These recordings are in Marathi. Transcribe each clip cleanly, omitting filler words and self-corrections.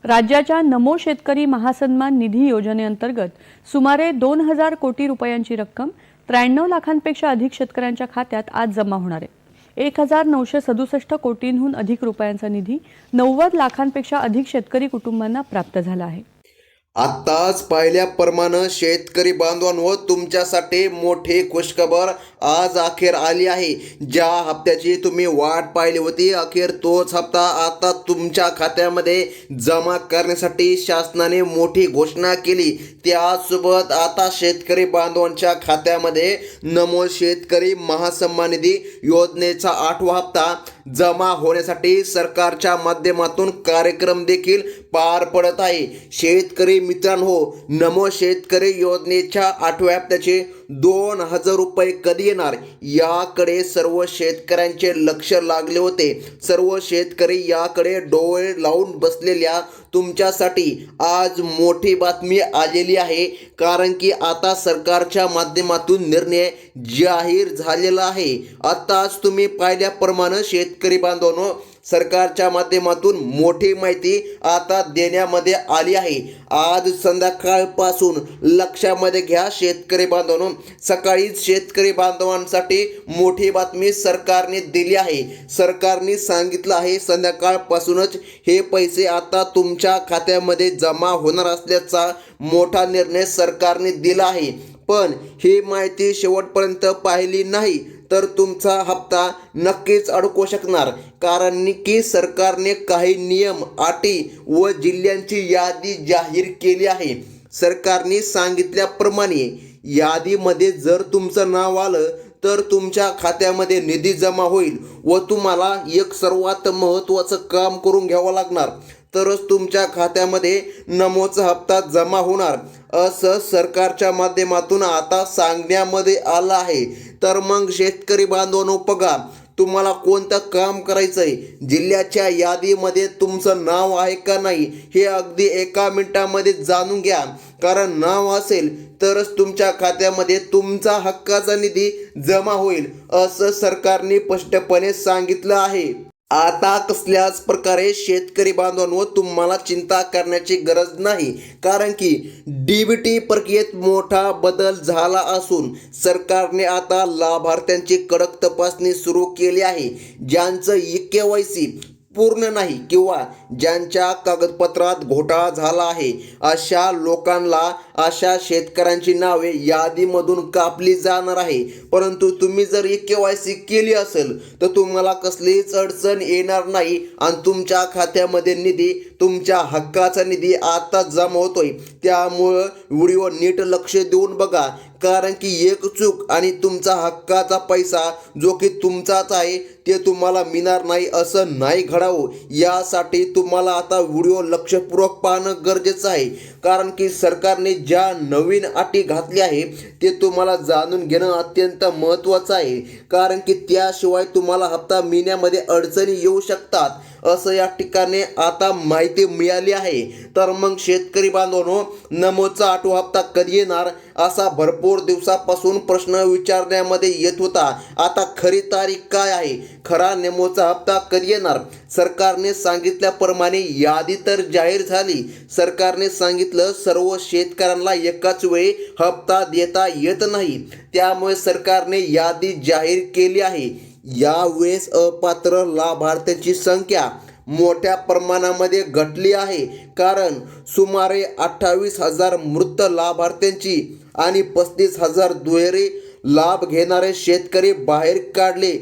राज्याच्या नमो शेतकरी महासन्मान निधी योजनेअंतर्गत सुमारे 2,000 कोटी रुपयांची रक्कम 93 लाखांपेक्षा अधिक शेतकऱ्यांच्या खात्यात आज जमा होणार आहे। 1,967 कोटींहून अधिक रुपयांचा निधी 90 लाखांपेक्षा अधिक शेतकरी कुटुंबांना प्राप्त झाला आहे। आत्ताच पाहिल्याप्रमाणे शेतकरी बांधवांनो, तुमच्यासाठी मोठी खुशखबर आज अखेर आली आहे। ज्या हप्त्याची तुम्ही वाट पाहिली होती, अखेर तोच हप्ता आता तुमच्या खात्यामध्ये जमा करण्यासाठी शासनाने मोठी घोषणा केली। त्यासोबत आता शेतकरी बांधवांच्या खात्यामध्ये नमो शेतकरी महासन्मान निधी योजनेचा 8वा हप्ता जमा होण्यासाठी सरकारच्या माध्यमातून कार्यक्रम देखील पार पडत आहे। शेतकरी मित्रांनो, नमो शेतकरी योजनेच्या 8व्या हप्त्याचे 2,000 रुपये कधी येणार याकडे सर्व शेतकऱ्यांचे लक्ष लागले होते। सर्व शेतकरी याकडे डोळे लावून बसलेल्या तुमच्यासाठी आज मोठी बातमी आलेली आहे, कारण की आता सरकारच्या माध्यमातून निर्णय जाहीर झालेला आहे। आताच तुम्ही पाहिल्याप्रमाणे शेतकरी बांधवांनो, सरकारच्या माध्यमातून मोठी माहिती आता देण्यामध्ये आली आहे। आज संध्याकाळपासून लक्षामध्ये घ्या शेतकरी बांधवांनो, सकाळीच शेतकरी बांधवांसाठी मोठी बातमी सरकारने दिली आहे। सरकारने सांगितलं आहे संध्याकाळपासूनच हे पैसे आता तुमच्या खात्यामध्ये जमा होणार असल्याचा मोठा निर्णय सरकारने दिला आहे। पण ही माहिती शेवटपर्यंत पाहिली नाही तर तुमचा हप्ता नक्कीच अडकू शकणार, कारण की सरकारने काही नियम, अटी व जिल्ह्यांची यादी जाहीर केली आहे। सरकारने सांगितल्याप्रमाणे यादीमध्ये जर तुमचं नाव आलं तर तुमच्या खात्यामध्ये निधी जमा होईल व तुम्हाला एक सर्वात महत्त्वाचं काम करून घ्यावं लागणार, तरच तुमच्या खात्यामध्ये नमोचा हप्ता जमा होणार, असं सरकारच्या माध्यमातून आता सांगण्यामध्ये आलं आहे। तर मग शेतकरी बांधवांनो, बघा तुम्हाला कोणतं काम करायचं आहे, जिल्ह्याच्या यादीमध्ये तुमचं नाव आहे का नाही हे अगदी एका मिनिटामध्ये जाणून घ्या, कारण नाव असेल तरच तुमच्या खात्यामध्ये तुमचा हक्काचा निधी जमा होईल, असं सरकारने स्पष्टपणे सांगितलं आहे। आता कसल्याच प्रकारे शेतकरी बांधवांनो, तुम्हाला चिंता करण्याची गरज नाही, कारण की DBT प्रक्रियेत मोठा बदल झाला असून सरकारने आता लाभार्थ्यांची कडक तपासणी सुरू केली आहे। ज्यांचं KYC पूर्ण नाही किंवा ज्यांच्या कागदपत्रात घोटाळा झाला आहे, अशा लोकांना, अशा शेतकऱ्यांची नावे यादीमधून कापली जाणार आहे। परंतु तुम्ही जर KYC केली असेल तर तुम्हाला कसलीच अडचण येणार नाही आणि तुमच्या खात्यामध्ये निधी, तुमच्या हक्काचा निधी आता जमा होतोय। त्यामुळं व्हिडिओ नीट लक्ष देऊन बघा, कारण की एक चूक आणि तुमचा हक्काचा पैसा जो की तुमचाच आहे ते तुम्हाला मिळणार नाही, असं नाही घडावं यासाठी तुम्हाला आता व्हिडिओ लक्षपूर्वक पाहणं गरजेचं आहे। कारण की सरकारने ज्या नवीन अटी घातल्या आहे ते तुम्हाला जाणून घेणं अत्यंत महत्त्वाचं आहे, कारण की त्याशिवाय तुम्हाला हप्ता मिळण्यामध्ये अडचणी येऊ शकतात, असं या ठिकाणी आता माहिती मिळाली आहे। तर मग शेतकरी बांधवांनो, नमोचा 8वा हप्ता कधी येणार असा भरपूर दिवसापासून प्रश्न विचारण्यामध्ये येत होता। आता खरी तारीख काय आहे, खरा नमोचा हप्ता कधी येणार? सरकारने सांगितल्याप्रमाणे यादी तर जाहीर झाली। सरकारने सांगितलं सर्व शेतकऱ्यांना एकाच वेळी हप्ता देता येत नाही, त्यामुळे सरकारने यादी जाहीर केली आहे। यावेळेस अपात्र लाभार्थ्यांची संख्या मोठ्या प्रमाणामध्ये घटली आहे, कारण सुमारे 28,000 मृत लाभार्थ्यांची आणि 35,000 दुहेरी लाभ घेणारे शेतकरी बाहेर काढले।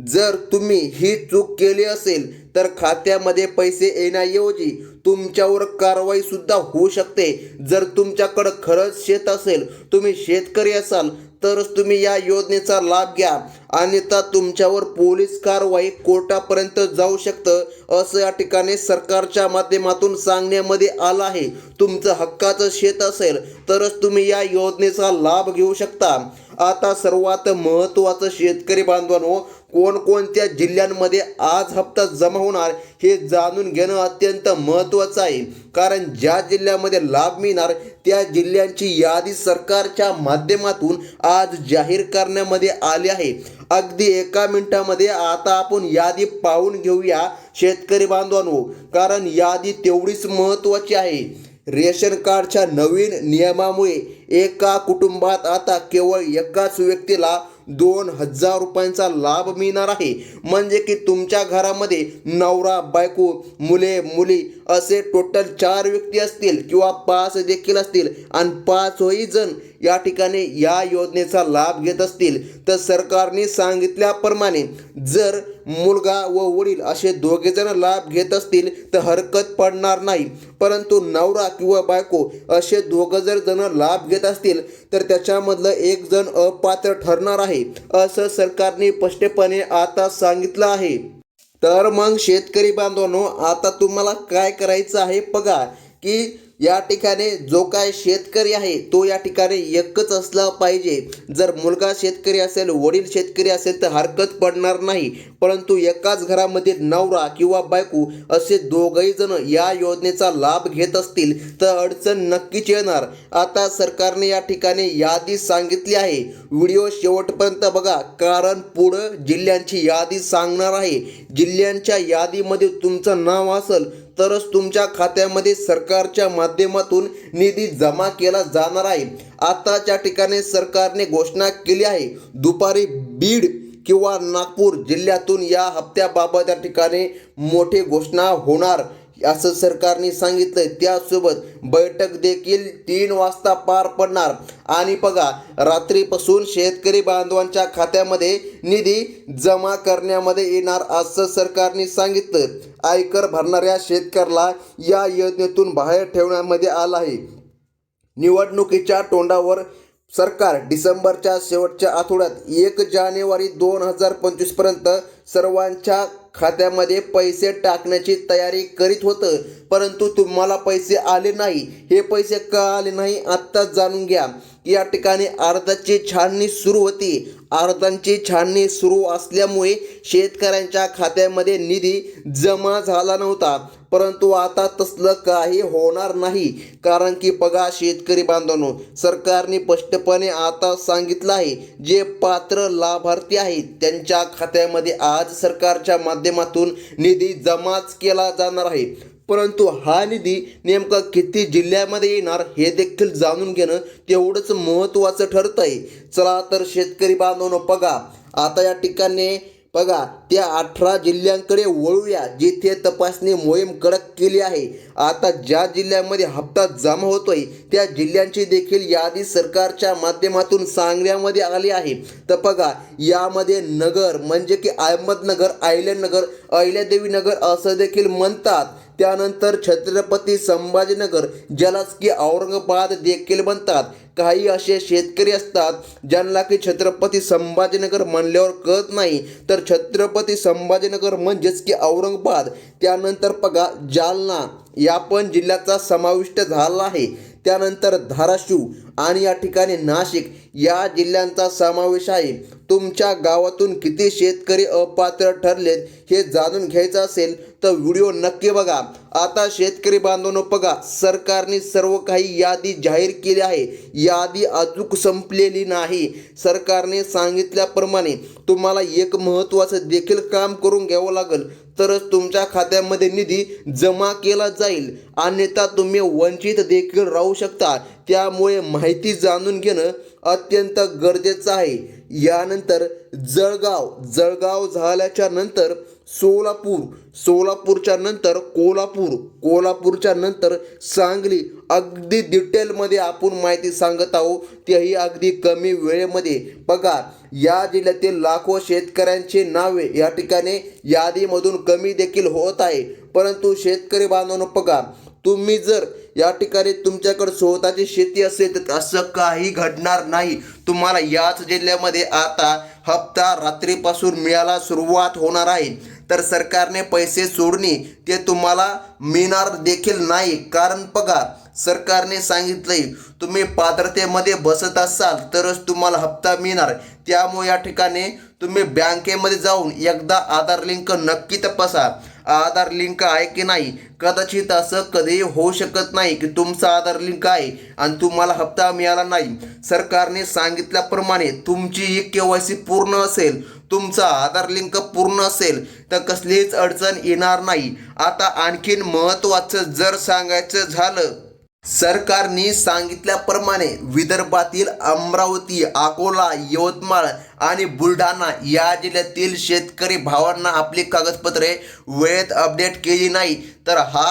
जर तुम्ही ही चूक केली असेल तर खात्यामध्ये पैसे येण्याऐवजी तुमच्यावर कारवाई सुद्धा होऊ शकते। जर तुमच्याकडं खरंच शेत असेल, तुम्ही शेतकरी असाल तरच तुम्ही या योजनेचा लाभ घ्या, अन्यथा तुमच्यावर पोलीस कारवाई कोर्टापर्यंत जाऊ शकतं, असं या ठिकाणी सरकारच्या माध्यमातून सांगण्यामध्ये आलं आहे। तुमचं हक्काचं शेत असेल तरच तुम्ही या योजनेचा लाभ घेऊ शकता। आता सर्वात महत्त्वाचं शेतकरी बांधवांनो, कोणकोणत्या जिल्ह्यांमध्ये आज हप्ता जमा होणार हे जाणून घेणं अत्यंत महत्त्वाचं आहे. कारण ज्या जिल्ह्यामध्ये लाभ मिळणार त्या जिल्ह्यांची यादी सरकारच्या माध्यमातून आज जाहीर करण्यामध्ये आली आहे. अगदी एका मिनिटामध्ये आता आपण यादी पाहून घेऊया शेतकरी बांधवांनो, कारण यादी तेवढीच महत्त्वाची आहे. रेशन कार्डच्या नवीन नियमामुळे एका कुटुंबात आता केवळ एकाच व्यक्तीला 2,000 रुपयांचा लाभ मिळणार आहे. म्हणजे की तुमच्या घरामध्ये नवरा, बायको, मुले, मुली असे टोटल 4 व्यक्ती असतील किंवा 5 देखील असतील आणि 5ही जण या ठिकाणी या योजनेचा लाभ घेत असतील तर सरकारने सांगितल्याप्रमाणे जर मुलगा व वडील असे दोघे जण लाभ घेत असतील तर हरकत पडणार नाही. परंतु नवरा किंवा बायको असे दोघं जण लाभ घेत असतील तर त्याच्यामधलं एक जण अपात्र ठरणार आहे, असं सरकारने स्पष्टपणे आता सांगितलं आहे. तर मग शेतकरी बांधवांनो, आता तुम्हाला काय करायचं आहे बघा, की या ठिकाणी जो काय शेतकरी आहे तो या ठिकाणी एकच असला पाहिजे. जर मुलगा शेतकरी असेल, वडील शेतकरी असेल तर हरकत पडणार नाही. परंतु एकाच घरामध्ये नवरा किंवा बायको असे दोघही जण या योजनेचा लाभ घेत असतील तर अडचण नक्कीच येणार. आता सरकारने या ठिकाणी यादी सांगितली आहे. व्हिडिओ शेवटपर्यंत बघा, कारण पुढं जिल्ह्यांची यादी सांगणार आहे. जिल्ह्यांच्या यादीमध्ये तुमचं नाव असेल तरच तुमच्या खात्यामध्ये सरकारच्या माध्यमातून निधी जमा केला जाणार आहे. आताच्या ठिकाणी सरकारने घोषणा केली आहे, दुपारी बीड किंवा नागपूर जिल्ह्यातून या हप्त्याबाबत या ठिकाणी मोठी घोषणा होणार असं सरकारने सांगितलंय. त्यासोबत बैठक देखील 3 वाजता पार पडणार. आणि बघा, रात्रीपासून शेतकरी बांधवांच्या खात्यामध्ये निधी जमा करण्यामध्ये येणार असं सरकारने सांगितलं. आयकर भरणाऱ्या शेतकऱ्याला या योजनेतून बाहेर ठेवण्यामध्ये आलं आहे. निवडणुकीच्या तोंडावर सरकार डिसेंबरच्या शेवटच्या आठवड्यात 1 जानेवारी 2025 पर्यंत सर्वांच्या खात्यामध्ये पैसे टाकण्याची तयारी करीत होतं. परंतु तुम्हाला पैसे आले नाही. हे पैसे का आले नाही आत्ताच जाणून घ्या. या ठिकाणी अर्जाची छाननी सुरू होती. अर्जांची छाननी सुरू असल्यामुळे शेतकऱ्यांच्या खात्यामध्ये निधी जमा झाला नव्हता. परंतु आता तसलं काही होणार नाही. कारण की बघा शेतकरी बांधवांनो, सरकारने स्पष्टपणे आता सांगितलं आहे, जे पात्र लाभार्थी आहेत त्यांच्या खात्यामध्ये आज सरकारच्या माध्यमातून निधी जमाच केला जाणार आहे. परंतु हा निधी नेमका किती जिल्ह्यामध्ये येणार हे देखील जाणून घेणं तेवढंच महत्त्वाचं ठरतं आहे. चला तर शेतकरी बांधवांनो, बघा आता या ठिकाणी बघा त्या 18 जिल्ह्यांकडे वळूया जिथे तपासणी मोहीम कडक केली आहे. आता ज्या जिल्ह्यामध्ये हप्ता जमा होतोय त्या जिल्ह्यांची देखील यादी सरकारच्या माध्यमातून सांगण्यामध्ये आली आहे. तर बघा, यामध्ये नगर म्हणजे की अहमदनगर, अहिल्यानगर, अहिल्यादेवी नगर असं देखील म्हणतात. त्यानंतर छत्रपती संभाजीनगर, ज्यालाच की औरंगाबाद देखील म्हणतात. काही असे शेतकरी असतात ज्यांना की छत्रपती संभाजीनगर म्हणल्यावर कळत नाही, तर छत्रपती संभाजीनगर म्हणजेच की औरंगाबाद. त्यानंतर बघा, जालना या पण जिल्ह्याचा समाविष्ट झाला आहे. त्यानंतर धाराशिव आणि या ठिकाणी नाशिक या जिल्ह्यांचा समावेश आहे. तुमच्या गावातून किती शेतकरी अपात्र ठरलेत हे जाणून घ्यायचं असेल तर व्हिडिओ नक्की बघा. आता शेतकरी बांधवांनो, बघा सरकारने सर्व काही यादी जाहीर केली आहे. यादी अचूक संपलेली नाही. सरकारने सांगितल्याप्रमाणे तुम्हाला एक महत्त्वाचं देखील काम करून घ्यावं लागेल, तरच तुमच्या खात्यामध्ये निधी जमा केला जाईल. अन्यथा तुम्ही वंचित देखील राहू शकता. त्यामुळे माहिती जाणून घेणं अत्यंत गरजेचं आहे. यानंतर जळगाव झाल्याच्या नंतर सोलापूरच्या नंतर कोल्हापूरच्या नंतर सांगली. अगदी डिटेलमध्ये आपण माहिती सांगत आहोत, तेही अगदी कमी वेळेमध्ये. बघा, या जिल्ह्यातील लाखो शेतकऱ्यांची नावे या ठिकाणी यादीमधून कमी देखील होत आहे. परंतु शेतकरी बांधवांनो, बघा तुम्ही जर या ठिकाणी तुमच्याकडे स्वतःची शेती असेल तर असं काही घडणार नाही. तुम्हाला याच जिल्ह्यामध्ये आता हप्ता रात्रीपासून मिळायला सुरुवात होणार आहे. तर सरकारने पैसे सोडणे ते तुम्हाला मिळणार देखील नाही. कारण बघा, सरकारने सांगितलंय तुम्ही पात्रतेमध्ये बसत असाल तरच तुम्हाला हप्ता मिळणार. त्यामुळे या ठिकाणी तुम्ही बँकेमध्ये जाऊन एकदा आधार लिंक नक्की तपासा. आधार लिंक आहे की नाही. कदाचित असं कधीही होऊ शकत नाही की तुमचा आधार लिंक आहे आणि तुम्हाला हप्ता मिळाला नाही. सरकारने सांगितल्याप्रमाणे तुमची ही KYC पूर्ण असेल, तुमचा आधार लिंक पूर्ण असेल तर कसलीच अडचण येणार नाही. आता आणखीन महत्त्वाचं जर सांगायचं झालं, सरकारने सांगितल्याप्रमाणे विदर्भातील अमरावती, अकोला, यवतमाळ आणि बुलढाणा या जिल्ह्यातील शेतकरी भावांना आपली कागदपत्रे वेळेत अपडेट केली नाही तर हा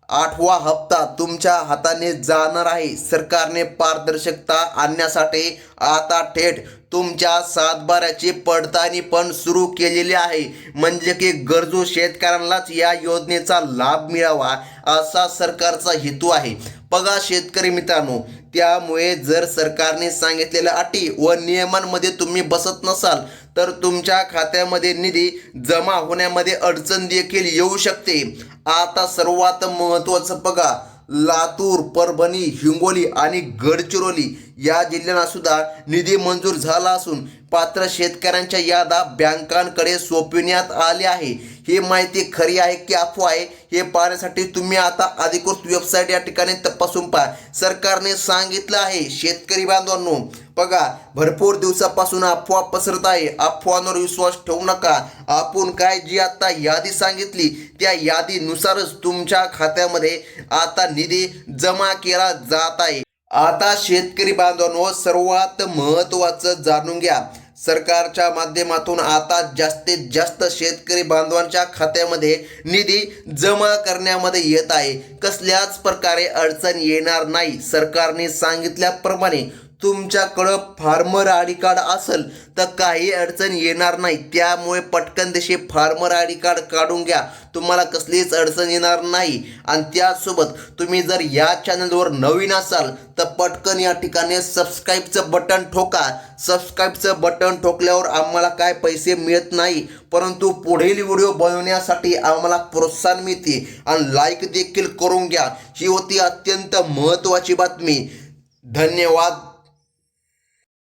8वा हप्ता तुमच्या हाताने जाणार आहे. सरकारने पारदर्शकता आणण्यासाठी आता थेट तुमच्या सातबाऱ्याची पडताळणी पण सुरू केलेली आहे. म्हणजे की गरजू शेतकऱ्यांनाच या योजनेचा लाभ मिळावा असा सरकारचा हेतू आहे. बघा शेतकरी मित्रांनो, त्यामुळे जर सरकारने सांगितलेल्या अटी व नियमांमध्ये तुम्ही बसत नसाल तर तुमच्या खात्यामध्ये निधी जमा होण्यामध्ये अडचण देखील येऊ शकते. आता सर्वात महत्त्वाचं बघा, लातूर, परभणी, हिंगोली आणि गडचिरोली या जिल्ह्यांना सुद्धा निधी मंजूर झाला असून पात्र शेतकऱ्यांच्या याद्या बँकांकडे सोपविण्यात आल्या आहे. ही माहिती खरी आहे की अफवा आहे हे पाहण्यासाठी तुम्ही आता अधिकृत वेबसाईट या ठिकाणी तपासून पहा. सरकारने सांगितलं आहे शेतकरी बांधवांनो, बघा भरपूर दिवसापासून अफवा पसरत आहे. अफवांवर विश्वास ठेवू नका. आपण काय जी आता यादी सांगितली त्या यादीनुसारच तुमच्या खात्यामध्ये आता निधी जमा केला जात आहे. आता शेतकरी बांधवांनो, सर्वात महत्त्वाचं जाणून घ्या. सरकारच्या माध्यमातून आता जास्तीत जास्त शेतकरी बांधवांच्या खात्यामध्ये निधी जमा करण्यामध्ये येत आहे. कसल्याच प्रकारे अडचण येणार नाही. सरकारने सांगितल्याप्रमाणे तुमच्याकडं फार्मर आय डी कार्ड असेल तर काही अडचण येणार नाही. त्यामुळे पटकन तसे फार्मर आय डी कार्ड काढून घ्या, तुम्हाला कसलीच अडचण येणार नाही. आणि त्यासोबत तुम्ही जर या चॅनलवर नवीन असाल तर पटकन या ठिकाणी सबस्क्राईबचं बटन ठोका. सबस्क्राईबचं बटन ठोकल्यावर आम्हाला काय पैसे मिळत नाही, परंतु पुढील व्हिडिओ बनवण्यासाठी आम्हाला प्रोत्साहन मिळते. आणि लाईक देखील करून घ्या. ही होती अत्यंत महत्त्वाची बातमी. धन्यवाद.